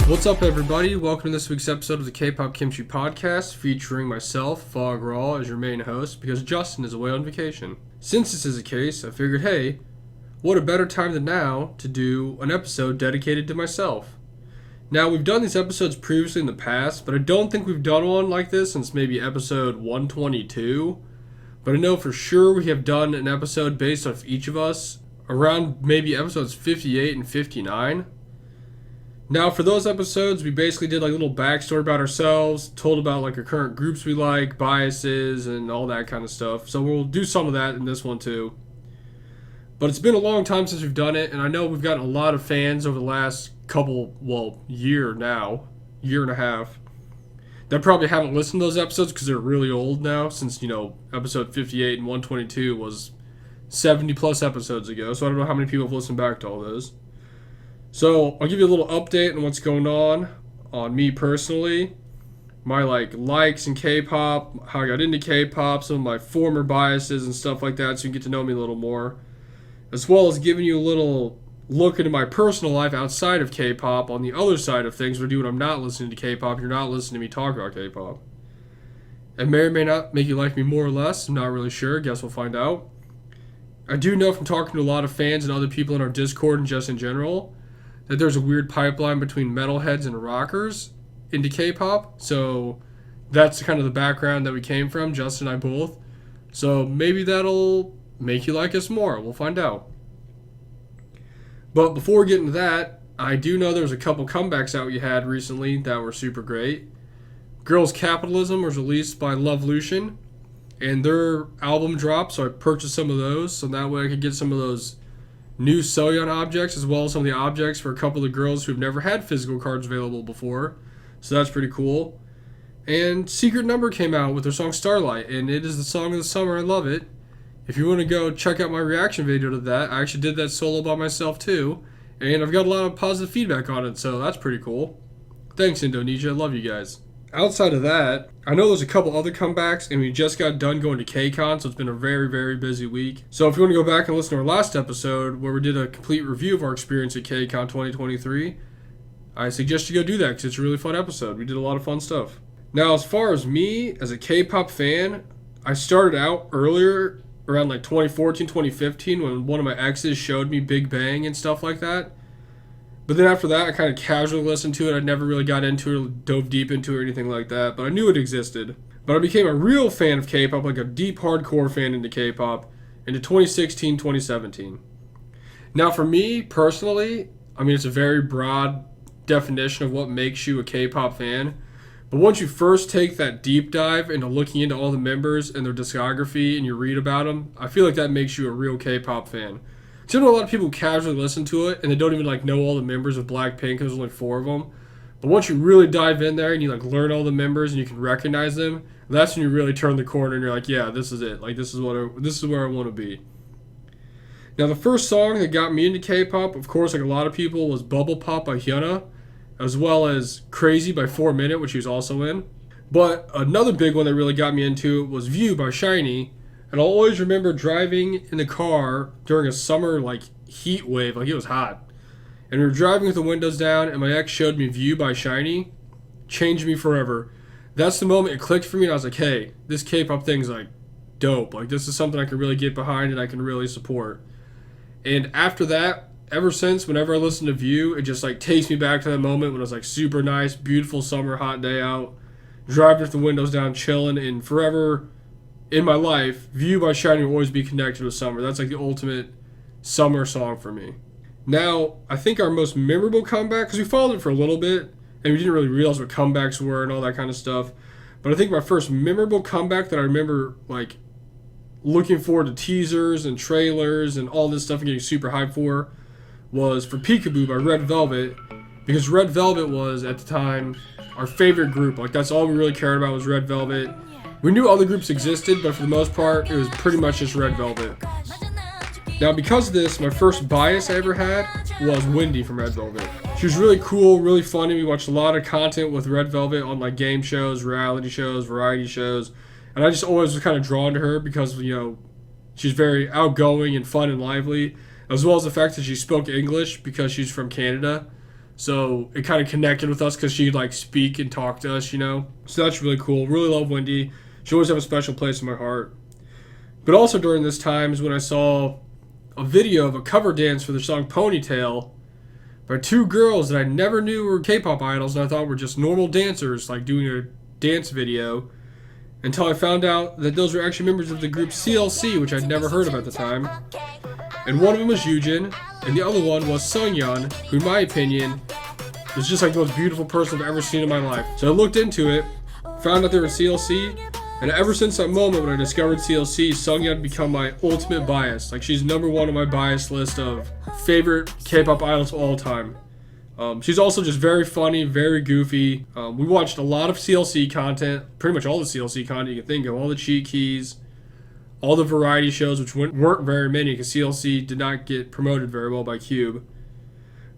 What's up, everybody? Welcome to this week's episode of the Kpop Kimchi Podcast, featuring myself, Fog Raw, as your main host, because Justin is away on vacation. Since this is the case, I figured, hey, what a better time than now to do an episode dedicated to myself. Now, we've done these episodes previously in the past, but I don't think we've done one like this since maybe episode 122. But I know for sure we have done an episode based off each of us around maybe episodes 58 and 59. Now, for those episodes, we basically did like a little backstory about ourselves, told about like our current groups we like, biases, and all that kind of stuff. So we'll do some of that in this one too. But it's been a long time since we've done it, and I know we've gotten a lot of fans over the last year and a half, that probably haven't listened to those episodes because they're really old now, since, episode 58 and 122 was 70 plus episodes ago. So I don't know how many people have listened back to all those. So I'll give you a little update on what's going on me personally, my likes in K-pop, how I got into K-pop, some of my former biases and stuff like that, so you can get to know me a little more, as well as giving you a little look into my personal life outside of K-pop on the other side of things. We're doing I'm not listening to K-pop, you're not listening to me talk about K-pop. It may or may not make you like me more or less, I'm not really sure, guess we'll find out. I do know from talking to a lot of fans and other people in our Discord and just in general, that there's a weird pipeline between metalheads and rockers into K-pop. So that's kind of the background that we came from, Justin and I both. So maybe that'll make you like us more. We'll find out. But before we get into that, I do know there's a couple comebacks out we had recently that were super great. Girls' Capitalism was released by Love Lucian, and their album dropped, so I purchased some of those, so that way I could get some of those new Soyeon objects, as well as some of the objects for a couple of the girls who've never had physical cards available before. So that's pretty cool. And Secret Number came out with their song Starlight, and it is the song of the summer. I love it. If you want to go check out my reaction video to that, I actually did that solo by myself too, and I've got a lot of positive feedback on it, so that's pretty cool. Thanks, Indonesia. I love you guys. Outside of that, I know there's a couple other comebacks, and we just got done going to KCON, so it's been a very, very busy week. So if you want to go back and listen to our last episode, where we did a complete review of our experience at KCON 2023, I suggest you go do that, because it's a really fun episode. We did a lot of fun stuff. Now, as far as me, as a K-pop fan, I started out earlier, around 2014, 2015, when one of my exes showed me Big Bang and stuff like that. But then after that, I kind of casually listened to it. I never really got into it or dove deep into it or anything like that, but I knew it existed. But I became a real fan of K-pop, like a deep hardcore fan into K-pop, into 2016, 2017. Now for me, personally, it's a very broad definition of what makes you a K-pop fan. But once you first take that deep dive into looking into all the members and their discography and you read about them, I feel like that makes you a real K-pop fan. So I know a lot of people casually listen to it and they don't even know all the members of Blackpink. There's only 4 of them. But once you really dive in there and you learn all the members and you can recognize them, that's when you really turn the corner and you're like, yeah, this is it. This is where I want to be. Now the first song that got me into K-pop, of course, like a lot of people, was Bubble Pop by Hyuna, as well as Crazy by 4 Minute, which he was also in. But another big one that really got me into it was View by SHINee. And I'll always remember driving in the car during a summer heat wave, it was hot. And we were driving with the windows down and my ex showed me View by SHINee. Changed me forever. That's the moment it clicked for me and I was like, hey, this K-pop thing's dope. This is something I can really get behind and I can really support. And after that, ever since, whenever I listen to View, it just takes me back to that moment when it was super nice, beautiful summer, hot day out, driving with the windows down, chilling, and forever in my life, View by SHINee will always be connected with summer. That's the ultimate summer song for me. Now, I think our most memorable comeback, because we followed it for a little bit, and we didn't really realize what comebacks were and all that kind of stuff, but I think my first memorable comeback that I remember, looking forward to teasers and trailers and all this stuff and getting super hyped for, was for Peekaboo by Red Velvet, because Red Velvet was, at the time, our favorite group. That's all we really cared about was Red Velvet. We knew other groups existed, but for the most part, it was pretty much just Red Velvet. Now, because of this, my first bias I ever had was Wendy from Red Velvet. She was really cool, really funny. We watched a lot of content with Red Velvet on game shows, reality shows, variety shows, and I just always was kind of drawn to her because, she's very outgoing and fun and lively, as well as the fact that she spoke English because she's from Canada. So it kind of connected with us because she'd like speak and talk to us, you know? So that's really cool. Really love Wendy. She always have a special place in my heart. But also during this time is when I saw a video of a cover dance for the song Ponytail by two girls that I never knew were K-pop idols and I thought were just normal dancers, like doing a dance video, until I found out that those were actually members of the group CLC, which I'd never heard of at the time. And one of them was Yujin, and the other one was Sungyeon, who in my opinion was just like the most beautiful person I've ever seen in my life. So I looked into it, found out they were CLC, and ever since that moment when I discovered CLC, Sungyeon become my ultimate bias. Like, she's number one on my bias list of favorite K-pop idols of all time. She's also just very funny, very goofy. We watched a lot of CLC content, pretty much all the CLC content you can think of, all the cheat keys, all the variety shows, which weren't very many because CLC did not get promoted very well by Cube.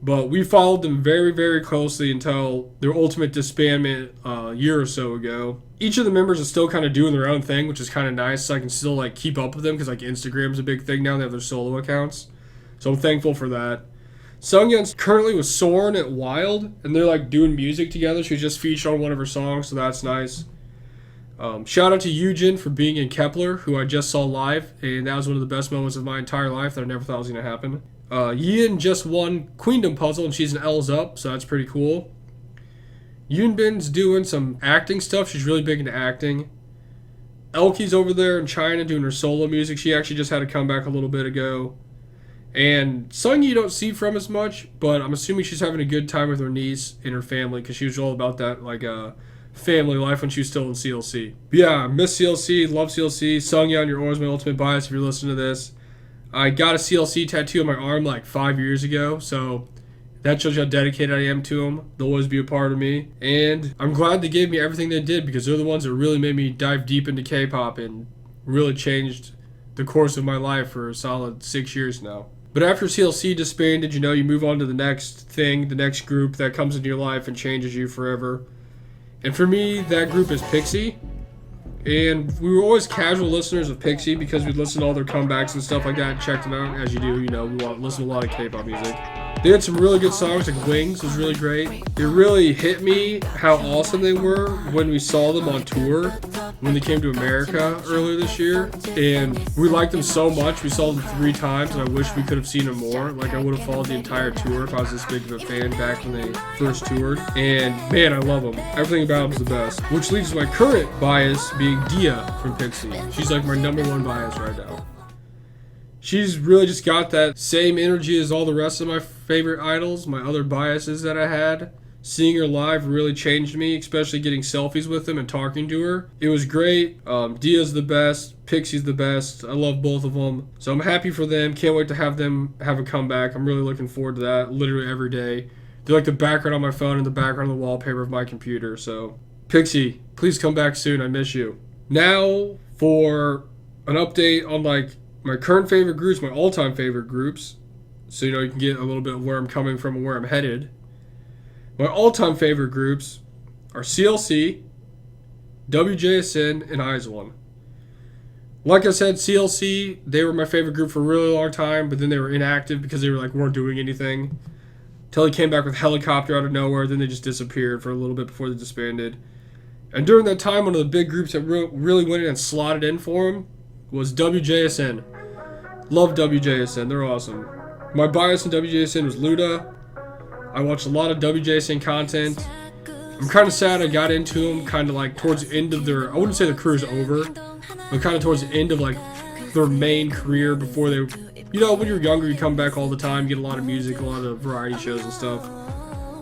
But we followed them very, very closely until their ultimate disbandment a year or so ago. Each of the members is still kind of doing their own thing, which is kind of nice. So I can still like keep up with them because like Instagram's a big thing now. They have their solo accounts. So I'm thankful for that. Sungyeon's currently with Soren at Wild, and they're like doing music together. She just featured on one of her songs, so that's nice. Shout out to Yujin for being in Kepler, who I just saw live, and that was one of the best moments of my entire life that I never thought was going to happen. Yin just won Queendom Puzzle, and she's an L's up, so that's pretty cool. Yoonbin's doing some acting stuff. She's really big into acting. Elki's over there in China doing her solo music. She actually just had a comeback a little bit ago. And Sung you don't see from as much, but I'm assuming she's having a good time with her niece and her family because she was all about that like family life when she was still in CLC. But yeah, miss CLC, love CLC. Sungyeon, you're always my ultimate bias if you're listening to this. I got a CLC tattoo on my arm like 5 years ago, so that shows you how dedicated I am to them. They'll always be a part of me. And I'm glad they gave me everything they did because they're the ones that really made me dive deep into K-pop and really changed the course of my life for a solid 6 years now. But after CLC disbanded, you know, you move on to the next thing, the next group that comes into your life and changes you forever. And for me, that group is Pixie. And we were always casual listeners of Pixie because we'd listen to all their comebacks and stuff like that and check them out, as you do, you know, we listen to a lot of K-pop music. They had some really good songs, like Wings was really great. It really hit me how awesome they were when we saw them on tour, when they came to America earlier this year. And we liked them so much, we saw them 3 times, and I wish we could have seen them more. Like, I would have followed the entire tour if I was this big of a fan back when they first toured. And man, I love them. Everything about them's the best. Which leads to my current bias being Dia from Pixie. She's like my number one bias right now. She's really just got that same energy as all the rest of my favorite idols, my other biases that I had. Seeing her live really changed me, especially getting selfies with them and talking to her. It was great. Dia's the best. Pixie's the best. I love both of them. So I'm happy for them. Can't wait to have them have a comeback. I'm really looking forward to that literally every day. They're like the background on my phone and the background on the wallpaper of my computer. So Pixie, please come back soon. I miss you. Now for an update on like my current favorite groups, my all-time favorite groups, so you know you can get a little bit of where I'm coming from and where I'm headed. My all-time favorite groups are CLC, WJSN, and IZ*ONE. Like I said, CLC, they were my favorite group for a really long time, but then they were inactive because they weren't doing anything. Until they came back with Helicopter out of nowhere, then they just disappeared for a little bit before they disbanded. And during that time, one of the big groups that really went in and slotted in for them was WJSN. Love WJSN, they're awesome. My bias in WJSN was Luda. I watched a lot of WJSN content. I'm kind of sad I got into them kind of like towards the end of their, I wouldn't say their career's over, but kind of towards the end of like their main career before they, you know, when you're younger you come back all the time, get a lot of music, a lot of variety shows and stuff.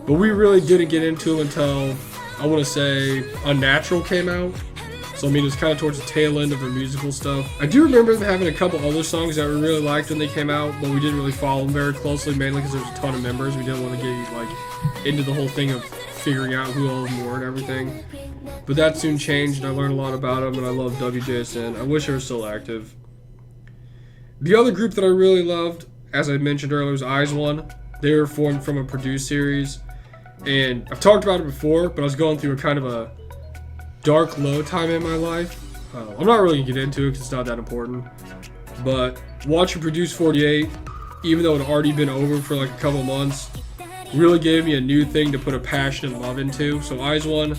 But we really didn't get into them until, I want to say, Unnatural came out. So, I mean, it was kind of towards the tail end of their musical stuff. I do remember them having a couple other songs that we really liked when they came out, but we didn't really follow them very closely, mainly because there was a ton of members. We didn't want to get, like, into the whole thing of figuring out who all of them were and everything. But that soon changed, and I learned a lot about them, and I love WJSN. I wish they were still active. The other group that I really loved, as I mentioned earlier, was IZ*ONE. They were formed from a produced series, and I've talked about it before, but I was going through a kind of a dark low time in my life. I'm not really gonna get into it because it's not that important, but watching Produce 48, even though it had already been over for like a couple months, really gave me a new thing to put a passion and love into. So IZ*ONE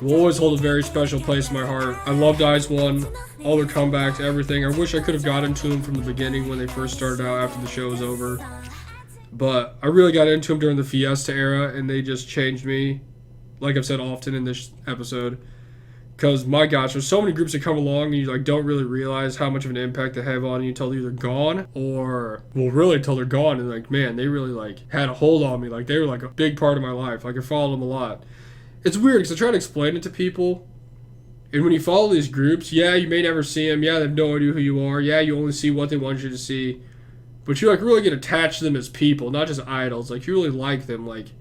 will always hold a very special place in my heart. I loved IZ*ONE, all their comebacks, everything. I wish I could have gotten into them from the beginning when they first started out after the show was over. But I really got into them during the Fiesta era, and they just changed me, like I've said often in this episode. Because, my gosh, there's so many groups that come along and you like don't really realize how much of an impact they have on you until they're either gone or, well, really until they're gone. And like, man, they really like had a hold on me. Like, they were like a big part of my life. Like, I followed them a lot. It's weird because I try to explain it to people. And when you follow these groups, yeah, you may never see them. Yeah, they have no idea who you are. Yeah, you only see what they want you to see. But you like really get attached to them as people, not just idols. Like, you really like them. Like,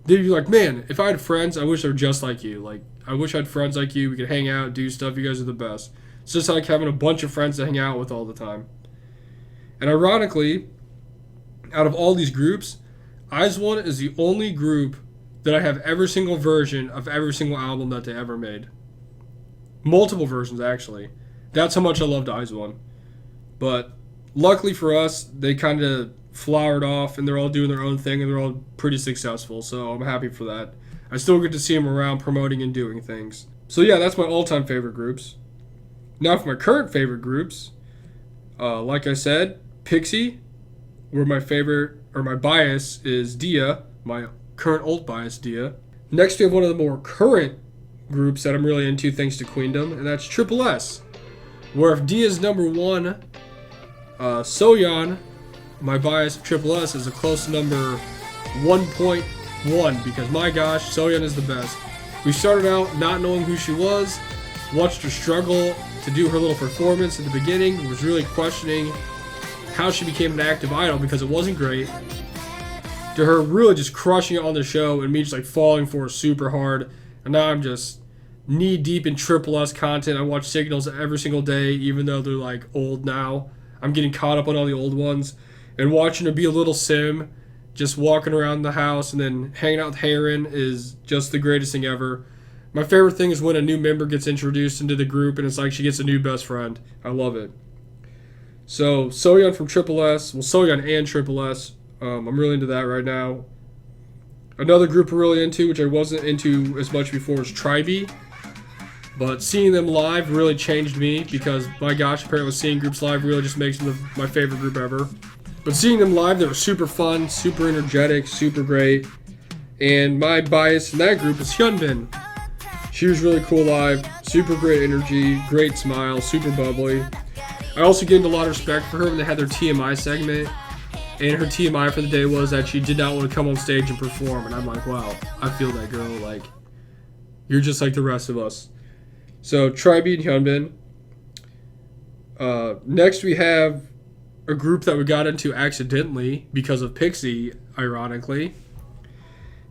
you're like, man, if I had friends, I wish they were just like you. Like, I wish I had friends like you. We could hang out, do stuff. You guys are the best. It's just like having a bunch of friends to hang out with all the time. And ironically, out of all these groups, IZ*ONE is the only group that I have every single version of every single album that they ever made. Multiple versions, actually. That's how much I loved IZ*ONE. But luckily for us, they kind of flowered off, and they're all doing their own thing, and they're all pretty successful, so I'm happy for that. I still get to see them around promoting and doing things. So yeah, that's my all-time favorite groups. Now for my current favorite groups, like I said, Pixie, where my favorite, or my bias is Dia, my current old bias, Dia. Next we have one of the more current groups that I'm really into thanks to Queendom, and that's Triple S. Where if Dia's number one, Soyeon, my bias of Triple S, is a close number 1.1 because my gosh, Soyeon is the best. We started out not knowing who she was, watched her struggle to do her little performance at the beginning, was really questioning how she became an active idol because it wasn't great, to her really just crushing it on the show and me just like falling for her super hard. And now I'm just knee deep in Triple S content. I watch Signals every single day, even though they're like old now. I'm getting caught up on all the old ones. And watching her be a little sim, just walking around the house and then hanging out with Heron is just the greatest thing ever. My favorite thing is when a new member gets introduced into the group and it's like she gets a new best friend. I love it. So, Soyeon from Triple S. Well, Soyeon and Triple S. I'm really into that right now. Another group we're really into, which I wasn't into as much before, is Tribe. But seeing them live really changed me because, my gosh, apparently seeing groups live really just makes them my favorite group ever. But seeing them live, they were super fun, super energetic, super great. And my bias in that group is Hyunbin. She was really cool live, super great energy, great smile, super bubbly. I also gained a lot of respect for her when they had their TMI segment. And her TMI for the day was that she did not want to come on stage and perform. And I'm like, wow, I feel that girl. Like, you're just like the rest of us. So, Tribe and Hyunbin. Next we have a group that we got into accidentally because of Pixie, ironically.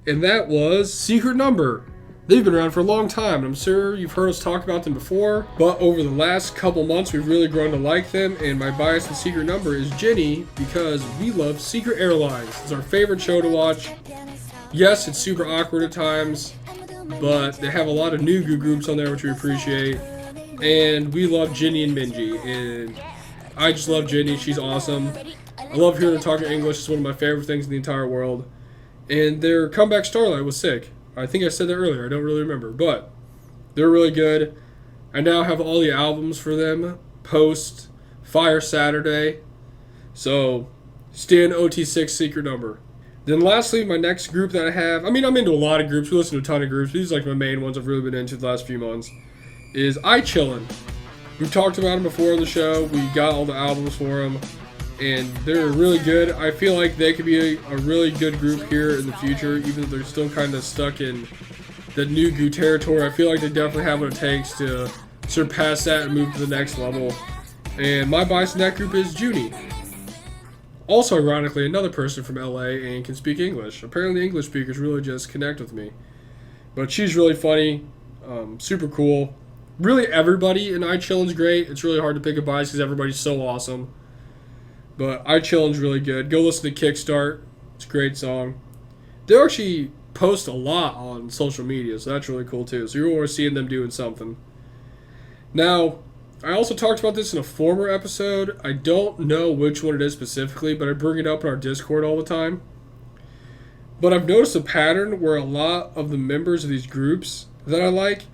And that was Secret Number. They've been around for a long time, and I'm sure you've heard us talk about them before, but over the last couple months, we've really grown to like them, and my bias in Secret Number is Jenny, because we love Secret Airlines. It's our favorite show to watch. Yes, it's super awkward at times, but they have a lot of new groups on there, which we appreciate, and we love Jenny and Minji, and I just love Jenny. She's awesome. I love hearing her talk in English. It's one of my favorite things in the entire world, and their comeback Starlight was sick. I think I said that earlier. I don't really remember. But they're really good. I now have all the albums for them post Fire Saturday. So, Stan OT6 Secret Number. Then lastly, my next group that I have, I'm into a lot of groups. We listen to a ton of groups. These are like my main ones I've really been into the last few months. Is iChillin'. We've talked about them before on the show. We got all the albums for them. And they're really good. I feel like they could be a really good group here in the future, even though they're still kind of stuck in the new goo territory. I feel like they definitely have what it takes to surpass that and move to the next level. And my bias in that group is Junie. Also, ironically, another person from LA and can speak English. Apparently, English speakers really just connect with me. But she's really funny, super cool. Really, everybody in iChillin's great. It's really hard to pick a bias because everybody's so awesome. But iChillin's really good. Go listen to Kickstart. It's a great song. They actually post a lot on social media, so that's really cool too. So you're always seeing them doing something. Now, I also talked about this in a former episode. I don't know which one it is specifically, but I bring it up in our Discord all the time. But I've noticed a pattern where a lot of the members of these groups that I like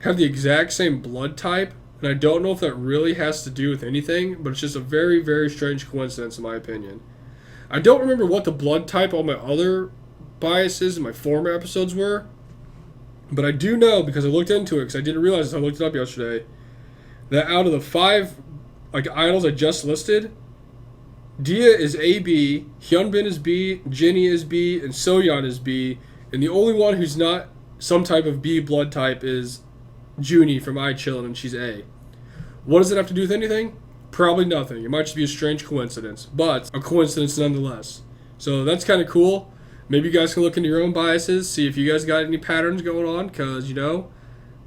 have the exact same blood type, and I don't know if that really has to do with anything, but it's just a very, very strange coincidence in my opinion. I don't remember what the blood type all my other biases in my former episodes were, but I do know because I looked into it because I didn't realize this, I looked it up yesterday, that out of the 5 idols I just listed, Dia is AB, Hyunbin is B, Jinny is B, and Soyeon is B, and the only one who's not some type of B blood type is Junie from iChillin', and she's A. What does it have to do with anything? Probably nothing. It might just be a strange coincidence, but a coincidence nonetheless. So that's kind of cool. Maybe you guys can look into your own biases, see if you guys got any patterns going on, because,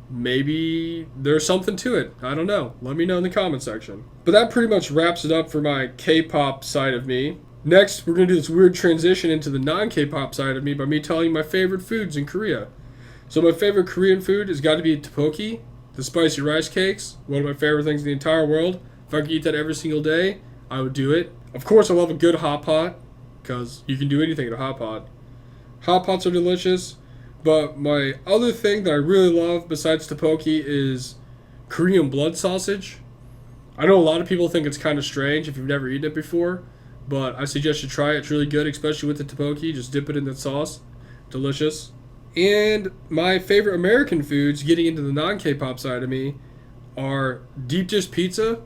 maybe there's something to it. I don't know. Let me know in the comment section. But that pretty much wraps it up for my K-pop side of me. Next, we're going to do this weird transition into the non-K-pop side of me by me telling you my favorite foods in Korea. So my favorite Korean food has got to be tteokbokki, the spicy rice cakes, one of my favorite things in the entire world. If I could eat that every single day, I would do it. Of course, I love a good hot pot, because you can do anything in a hot pot. Hot pots are delicious, but my other thing that I really love besides tteokbokki is Korean blood sausage. I know a lot of people think it's kind of strange if you've never eaten it before, but I suggest you try it. It's really good, especially with the tteokbokki. Just dip it in that sauce. Delicious. And my favorite American foods, getting into the non-K-pop side of me, are deep dish pizza.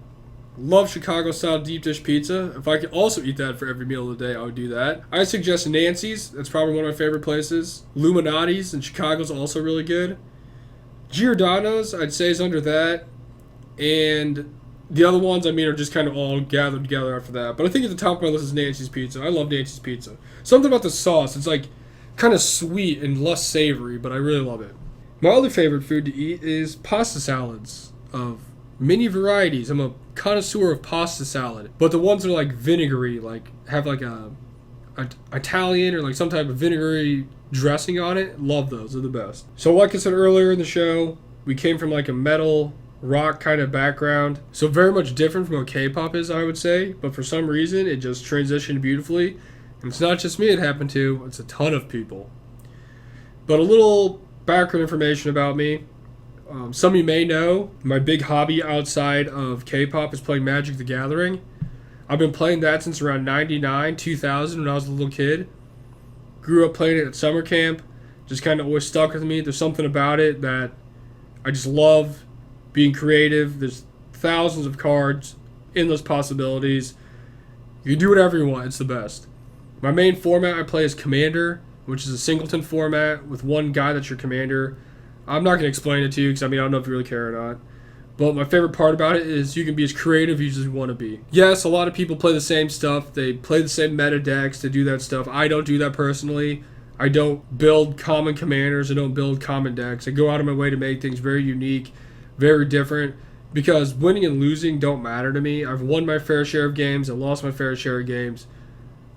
Love Chicago-style deep dish pizza. If I could also eat that for every meal of the day, I would do that. I suggest Nancy's. That's probably one of my favorite places. Illuminati's in Chicago is also really good. Giordano's, I'd say, is under that. And the other ones, are just kind of all gathered together after that. But I think at the top of my list is Nancy's Pizza. I love Nancy's Pizza. Something about the sauce. It's kind of sweet and less savory, but I really love it. My other favorite food to eat is pasta salads of many varieties. I'm a connoisseur of pasta salad, but the ones that are vinegary, have a Italian or some type of vinegary dressing on it, love those. They're the best. So like I said earlier in the show, we came from a metal rock kind of background, so very much different from what K-pop is, I would say, but for some reason it just transitioned beautifully. And it's not just me it happened to, it's a ton of people. But a little background information about me. Some of you may know, my big hobby outside of K-pop is playing Magic the Gathering. I've been playing that since around 99, 2000 when I was a little kid. Grew up playing it at summer camp. Just kind of always stuck with me. There's something about it that I just love being creative. There's thousands of cards, endless possibilities. You can do whatever you want. It's the best. My main format I play is Commander, which is a singleton format with one guy that's your commander. I'm not going to explain it to you because I don't know if you really care or not. But my favorite part about it is you can be as creative as you want to be. Yes, a lot of people play the same stuff. They play the same meta decks to do that stuff. I don't do that personally. I don't build common commanders. I don't build common decks. I go out of my way to make things very unique, very different, because winning and losing don't matter to me. I've won my fair share of games. I've lost my fair share of games.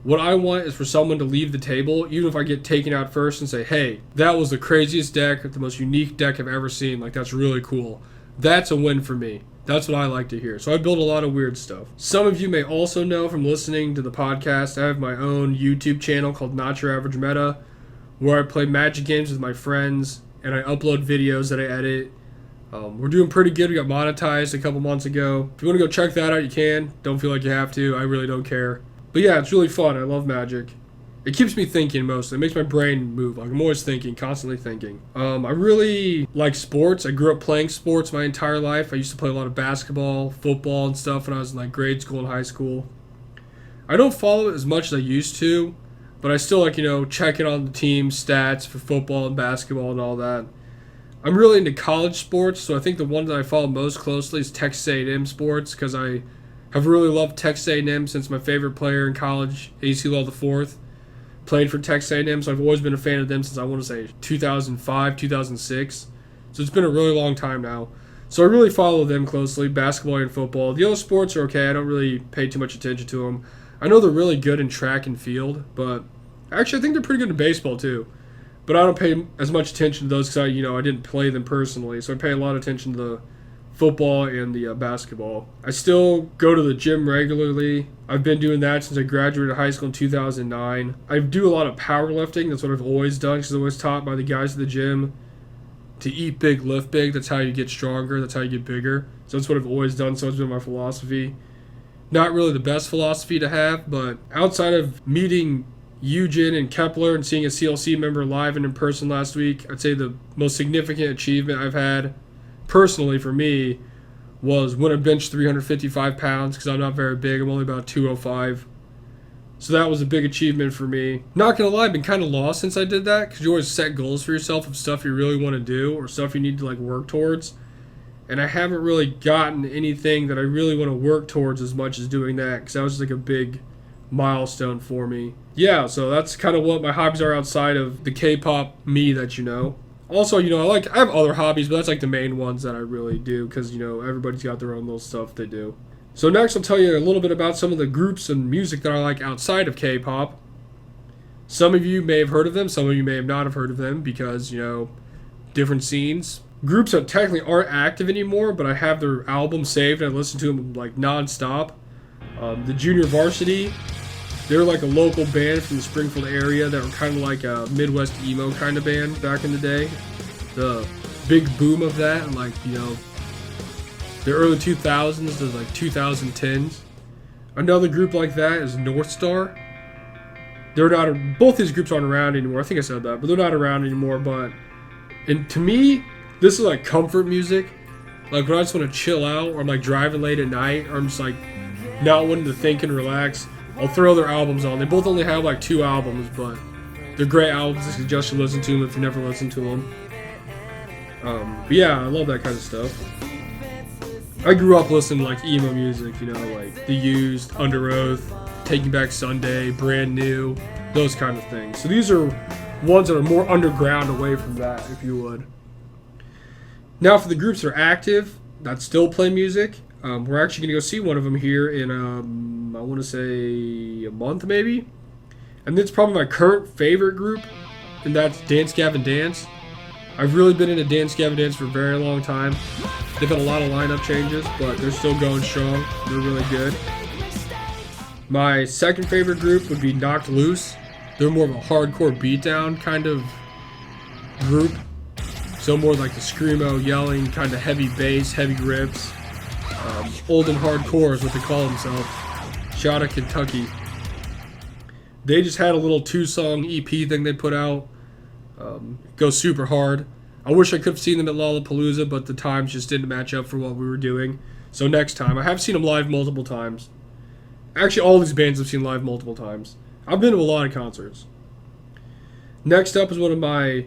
What I want is for someone to leave the table, even if I get taken out first, and say, hey, that was the craziest deck, the most unique deck I've ever seen. That's really cool. That's a win for me. That's what I like to hear. So I build a lot of weird stuff. Some of you may also know from listening to the podcast, I have my own YouTube channel called Not Your Average Meta, where I play Magic games with my friends, and I upload videos that I edit. We're doing pretty good. We got monetized a couple months ago. If you want to go check that out, you can. Don't feel like you have to. I really don't care. But yeah, it's really fun. I love Magic. It keeps me thinking mostly. It makes my brain move. I'm always thinking, constantly thinking. I really like sports. I grew up playing sports my entire life. I used to play a lot of basketball, football, and stuff when I was in grade school and high school. I don't follow it as much as I used to, but I still checking on the team stats for football and basketball and all that. I'm really into college sports, so I think the one that I follow most closely is Texas A&M sports, because I have really loved Texas A&M since my favorite player in college, AC Law IV, played for Texas A&M, so I've always been a fan of them since I want to say 2005, 2006. So it's been a really long time now. So I really follow them closely, basketball and football. The other sports are okay. I don't really pay too much attention to them. I know they're really good in track and field, but actually I think they're pretty good in baseball too. But I don't pay as much attention to those because I didn't play them personally. So I pay a lot of attention to the football and the basketball. I still go to the gym regularly. I've been doing that since I graduated high school in 2009. I do a lot of powerlifting. That's what I've always done because I was taught by the guys at the gym to eat big, lift big. That's how you get stronger. That's how you get bigger. So that's what I've always done. So it's been my philosophy. Not really the best philosophy to have, but outside of meeting Eugen and Kepler and seeing a CLC member live and in person last week, I'd say the most significant achievement I've had personally for me was when I benched 355 pounds because I'm not very big. I'm only about 205. So that was a big achievement for me. Not going to lie, I've been kind of lost since I did that because you always set goals for yourself of stuff you really want to do or stuff you need to work towards. And I haven't really gotten anything that I really want to work towards as much as doing that because that was a big milestone for me. Yeah, so that's kind of what my hobbies are outside of the K-pop me that you know. Also, I have other hobbies, but that's the main ones that I really do because, everybody's got their own little stuff they do. So next I'll tell you a little bit about some of the groups and music that I like outside of K-pop. Some of you may have heard of them, some of you may have not have heard of them because, different scenes. Groups that technically aren't active anymore, but I have their albums saved and I listen to them non-stop. The Junior Varsity, they're a local band from the Springfield area that were kind of like a Midwest emo kind of band back in the day. The big boom of that, and the early 2000s to 2010s. Another group like that is North Star. They're not. Both these groups aren't around anymore. I think I said that, but they're not around anymore. And to me, this is comfort music. When I just want to chill out, or I'm driving late at night, or I'm just not wanting to think and relax, I'll throw their albums on. They both only have 2 albums, but they're great albums. I suggest you listen to them if you never listened to them. But yeah, I love that kind of stuff. I grew up listening to emo music, The Used, Under Oath, Taking Back Sunday, Brand New, those kind of things. So these are ones that are more underground away from that, if you would. Now for the groups that are active, that still play music, we're actually going to go see one of them here in, I want to say, a month maybe. And it's probably my current favorite group, and that's Dance Gavin Dance. I've really been into Dance Gavin Dance for a very long time. They've had a lot of lineup changes, but they're still going strong. They're really good. My second favorite group would be Knocked Loose. They're more of a hardcore beatdown kind of group. So more the screamo, yelling, kind of heavy bass, heavy rips. Old and hardcore is what they call themselves. Shout out Kentucky. They just had a little 2-song EP thing they put out. Goes super hard. I wish I could have seen them at Lollapalooza, but the times just didn't match up for what we were doing. So next time. I have seen them live multiple times. Actually, all these bands I've seen live multiple times. I've been to a lot of concerts. Next up is one of my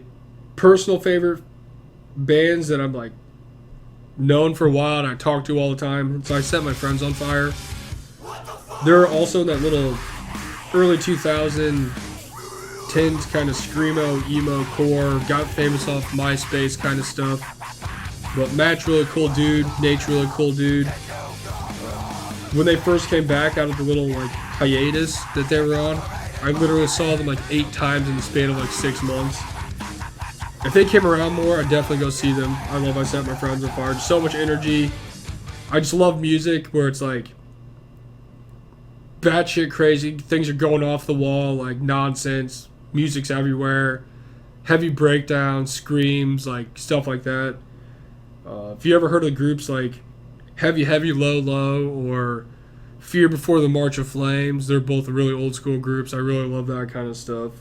personal favorite bands that I'm known for a while and I talk to all the time. So I Set My Friends on Fire. They're also in that little early 2010s kind of screamo, emo, core, got famous off MySpace kind of stuff. But Matt's really cool dude, Nate's really cool dude. When they first came back out of the little hiatus that they were on, I literally saw them 8 times in the span of 6 months. If they came around more, I'd definitely go see them. I love I Set My Friends on Fire. Just so much energy. I just love music where it's batshit crazy. Things are going off the wall, nonsense. Music's everywhere. Heavy breakdowns, screams, stuff like that. If you ever heard of groups Heavy Heavy Low Low or Fear Before the March of Flames, they're both really old school groups. I really love that kind of stuff.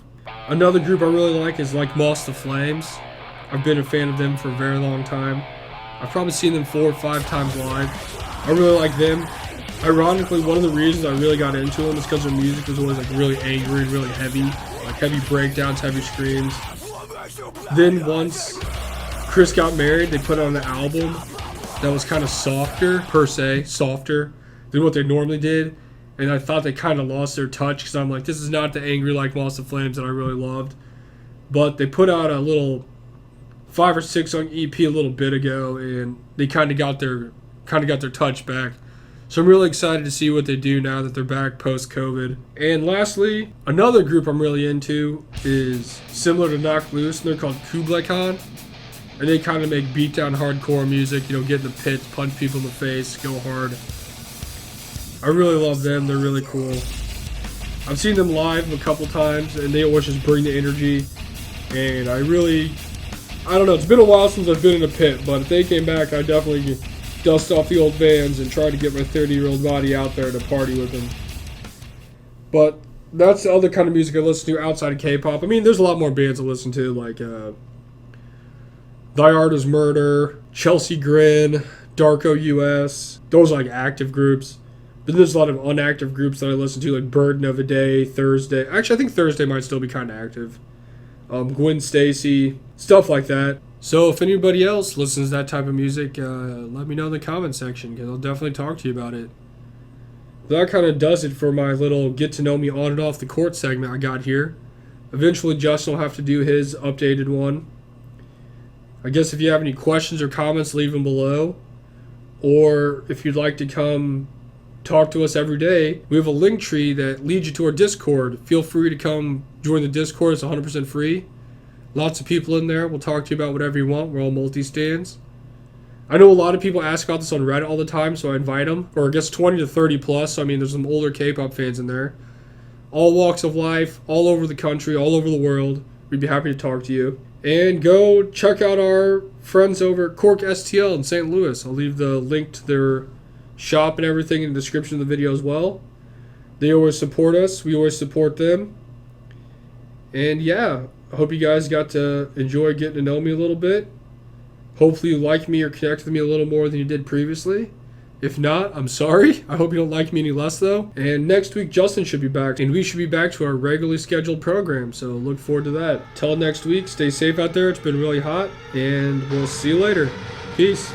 Another group I really like is Moss the Flames. I've been a fan of them for a very long time. I've probably seen them 4 or 5 times live. I really like them. Ironically, one of the reasons I really got into them is because their music was always really angry and really heavy. Heavy breakdowns, heavy screams. Then once Chris got married, they put out an album that was kind of softer, softer than what they normally did. And I thought they kind of lost their touch because I'm this is not the angry Moss the Flames that I really loved. But they put out a little 5 or 6 song EP a little bit ago, and they kind of got their touch back. So I'm really excited to see what they do now that they're back post-COVID. And lastly, another group I'm really into is similar to Knocked Loose, and they're called Kublai Khan. And they kind of make beatdown hardcore music, you know, get in the pits, punch people in the face, go hard. I really love them. They're really cool. I've seen them live a couple times, and they always just bring the energy. And I don't know, it's been a while since I've been in a pit, but if they came back, I'd definitely dust off the old Vans and try to get my 30-year-old body out there to party with them. But that's the other kind of music I listen to outside of K-pop. I mean, there's a lot more bands I listen to, like Thy Art is Murder, Chelsea Grin, Darko US. Those are like active groups. But there's a lot of unactive groups that I listen to, like Burden of a Day, Thursday. Actually, I think Thursday might still be kind of active. Gwen Stacy, stuff like that. So if anybody else listens to that type of music, let me know in the comment section, because I'll definitely talk to you about it. That kind of does it for my little get to know me on and off the court segment I got here. Eventually Justin will have to do his updated one. I guess if you have any questions or comments, leave them below. Or if you'd like to come talk to us every day, we have a link tree that leads you to our Discord. Feel free to come join the Discord. It's 100% free. Lots of people in there. We'll talk to you about whatever you want. We're all multi-stands. I know a lot of people ask about this on Reddit all the time, so I invite them. Or I guess 20 to 30 plus. So, I mean, there's some older K-pop fans in there. All walks of life, all over the country, all over the world. We'd be happy to talk to you. And go check out our friends over at Cork STL in St. Louis. I'll leave the link to their shop and everything in the description of the video as well. They always support us. We always support them. And yeah, I hope you guys got to enjoy getting to know me a little bit. Hopefully you like me or connect with me a little more than you did previously. If not, I'm sorry. I hope you don't like me any less though. And next week Justin should be back, and we should be back to our regularly scheduled program. So look forward to that. Till next week, stay safe out there. It's been really hot, and we'll see you later. Peace.